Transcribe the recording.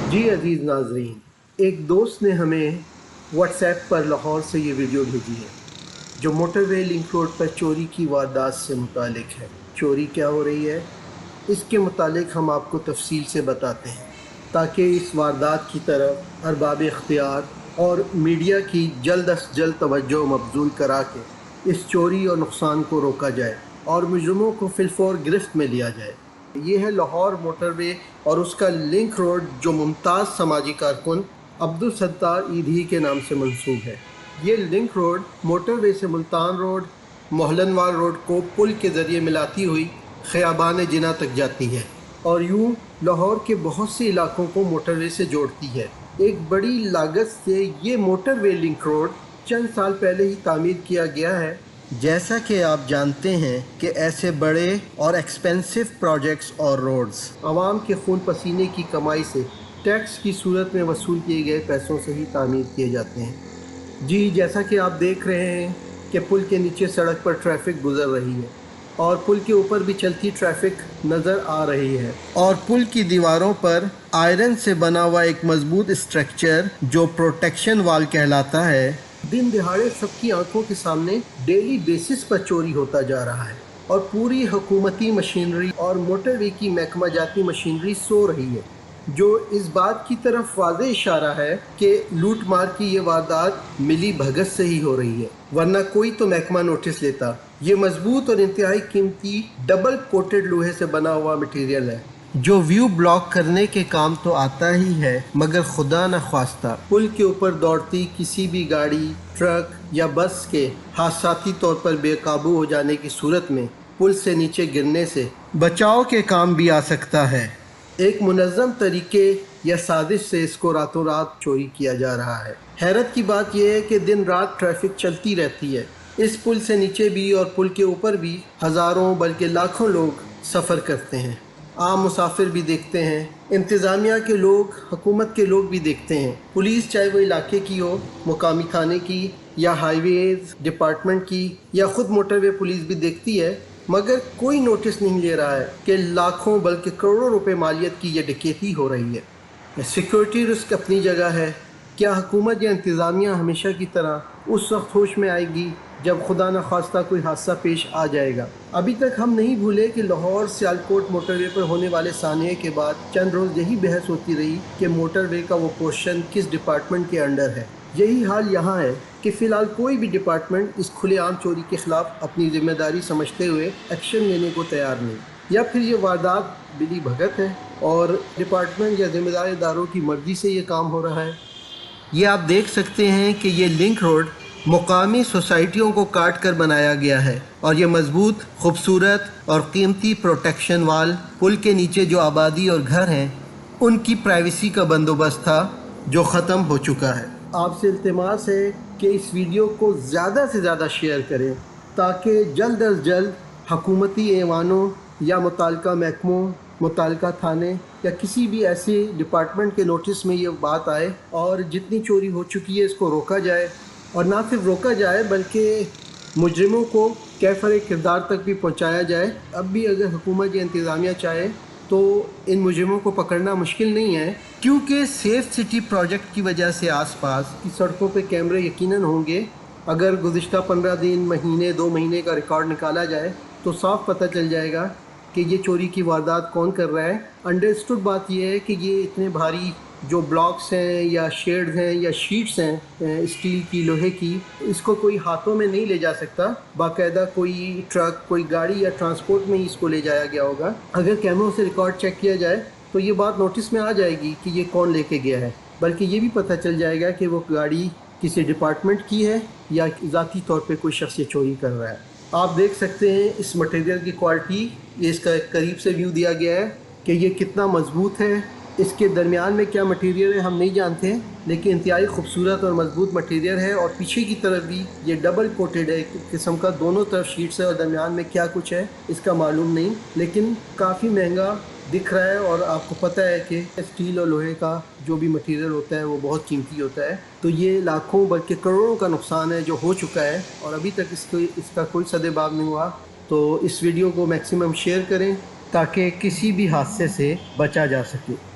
जी अज़ीज़ नाज़रीन, एक दोस्त ने हमें व्हाट्सएप पर लाहौर से ये वीडियो भेजी है जो मोटरवे लिंक रोड पर चोरी की वारदात से मुतालिक है। चोरी क्या हो रही है इसके मुतालिक हम आपको तफसील से बताते हैं ताकि इस वारदात की तरफ अरबाब इख्तियार और मीडिया की जल्द अज जल्द तवज्जो मबजूल करा के इस चोरी और नुकसान को रोका जाए और मुजरिमों को फिलफौर गिरफ्त में लिया जाए। ये है लाहौर मोटरवे और उसका लिंक रोड जो मुमताज़ समाजी कारकुन अब्दुल सत्तार ईधी के नाम से मंसूब है। ये लिंक रोड मोटरवे से मुल्तान रोड, मोहलनवाल रोड को पुल के ज़रिए मिलाती हुई ख़ियाबान जिना तक जाती है और यूँ लाहौर के बहुत से इलाकों को मोटरवे से जोड़ती है। एक बड़ी लागत से ये मोटरवे लिंक रोड चंद साल पहले ही तामीर किया गया है। जैसा कि आप जानते हैं कि ऐसे बड़े और एक्सपेंसिव प्रोजेक्ट्स और रोड्स आवाम के खून पसीने की कमाई से टैक्स की सूरत में वसूल किए गए पैसों से ही तामीर किए जाते हैं। जी, जैसा कि आप देख रहे हैं कि पुल के नीचे सड़क पर ट्रैफिक गुजर रही है और पुल के ऊपर भी चलती ट्रैफिक नज़र आ रही है और पुल की दीवारों पर आयरन से बना हुआ एक मजबूत स्ट्रक्चर जो प्रोटेक्शन वाल कहलाता है दिन दिहाड़े सबकी आंखों के सामने डेली बेसिस पर चोरी होता जा रहा है और पूरी हुकूमती मशीनरी और मोटरवे की महकमा जाती मशीनरी सो रही है, जो इस बात की तरफ वाज़े इशारा है कि लूट मार की ये वारदात मिली भगत से ही हो रही है, वरना कोई तो महकमा नोटिस लेता। ये मजबूत और इंतहाई कीमती डबल कोटेड लोहे से बना हुआ मटेरियल है जो व्यू ब्लॉक करने के काम तो आता ही है, मगर खुदा न ख्वास्ता पुल के ऊपर दौड़ती किसी भी गाड़ी, ट्रक या बस के हादसाती तौर पर बेकाबू हो जाने की सूरत में पुल से नीचे गिरने से बचाव के काम भी आ सकता है। एक मुनज़्ज़म तरीके या साजिश से इसको रातों रात चोरी किया जा रहा है। हैरत की बात यह है कि दिन रात ट्रैफिक चलती रहती है। इस पुल से नीचे भी और पुल के ऊपर भी हज़ारों बल्कि लाखों लोग सफ़र करते हैं। आम मुसाफिर भी देखते हैं, इंतज़ामिया के लोग, हुकूमत के लोग भी देखते हैं। पुलिस चाहे वो इलाके की हो, मुकामी थाने की या हाईवेज़ डिपार्टमेंट की या ख़ुद मोटरवे पुलिस भी देखती है, मगर कोई नोटिस नहीं ले रहा है कि लाखों बल्कि करोड़ों रुपए मालियत की ये डकैती हो रही है। सिक्योरिटी रिस्क अपनी जगह है। क्या हुकूमत या इंतज़ामिया हमेशा की तरह उस वक्त होश में आएगी जब खुदा न खास्ता कोई हादसा पेश आ जाएगा? अभी तक हम नहीं भूले कि लाहौर सियालकोट मोटरवे पर होने वाले सानिए के बाद चंद रोज़ यही बहस होती रही कि मोटरवे का वो पोर्शन किस डिपार्टमेंट के अंडर है। यही हाल यहाँ है कि फ़िलहाल कोई भी डिपार्टमेंट इस खुलेआम चोरी के ख़िलाफ़ अपनी ज़िम्मेदारी समझते हुए एक्शन लेने को तैयार नहीं, या फिर ये वारदात मिली भगत है और डिपार्टमेंट या ज़िम्मेदार इदारों की मर्ज़ी से ये काम हो रहा है। ये आप देख सकते हैं कि ये लिंक रोड मुकामी सोसाइटियों को काट कर बनाया गया है और ये मजबूत, खूबसूरत और कीमती प्रोटेक्शन वाल पुल के नीचे जो आबादी और घर हैं उनकी प्राइवेसी का बंदोबस्त था जो ख़त्म हो चुका है। आपसे इल्तिमास है कि इस वीडियो को ज़्यादा से ज़्यादा शेयर करें ताकि जल्द अज जल्द हुकूमती ऐवानों या मुताल्लिका महकमों, मुताल्लिका थाने या किसी भी ऐसे डिपार्टमेंट के नोटिस में ये बात आए और जितनी चोरी हो चुकी है इसको रोका जाए, और ना सिर्फ रोका जाए बल्कि मुजरिमों को कैफ़र किरदार तक भी पहुंचाया जाए। अब भी अगर हुकूमत या इंतज़ामिया चाहे तो इन मुजरिमों को पकड़ना मुश्किल नहीं है, क्योंकि सेफ़ सिटी प्रोजेक्ट की वजह से आसपास की सड़कों पे कैमरे यकीनन होंगे। अगर गुज़िश्ता 15 दिन, महीने, 2 महीने का रिकॉर्ड निकाला जाए तो साफ पता चल जाएगा कि ये चोरी की वारदात कौन कर रहा है। अंडरस्टूड बात यह है कि ये इतने भारी जो ब्लॉक्स हैं या शेड्स हैं या शीट्स हैं स्टील की, लोहे की, इसको कोई हाथों में नहीं ले जा सकता। बाकायदा कोई ट्रक, कोई गाड़ी या ट्रांसपोर्ट में ही इसको ले जाया गया होगा। अगर कैमरों से रिकॉर्ड चेक किया जाए तो ये बात नोटिस में आ जाएगी कि ये कौन लेके गया है, बल्कि ये भी पता चल जाएगा कि वो गाड़ी किसी डिपार्टमेंट की है या ज़ाती तौर पर कोई शख्स ये चोरी कर रहा है। आप देख सकते हैं इस मटेरियल की क्वालिटी, ये इसका करीब से व्यू दिया गया है कि ये कितना मजबूत है। इसके दरमियान में क्या मटेरियल है हम नहीं जानते, लेकिन इंतहाई खूबसूरत और मजबूत मटेरियल है। और पीछे की तरफ भी ये डबल कोटेड है, एक किस्म का, दोनों तरफ शीट्स है और दरमियान में क्या कुछ है इसका मालूम नहीं, लेकिन काफ़ी महंगा दिख रहा है। और आपको पता है कि स्टील और लोहे का जो भी मटेरियल होता है वो बहुत कीमती होता है। तो ये लाखों बल्कि करोड़ों का नुकसान है जो हो चुका है और अभी तक इसका कोई सदेबाब नहीं हुआ। तो इस वीडियो को मैक्सिमम शेयर करें ताकि किसी भी हादसे से बचा जा सके।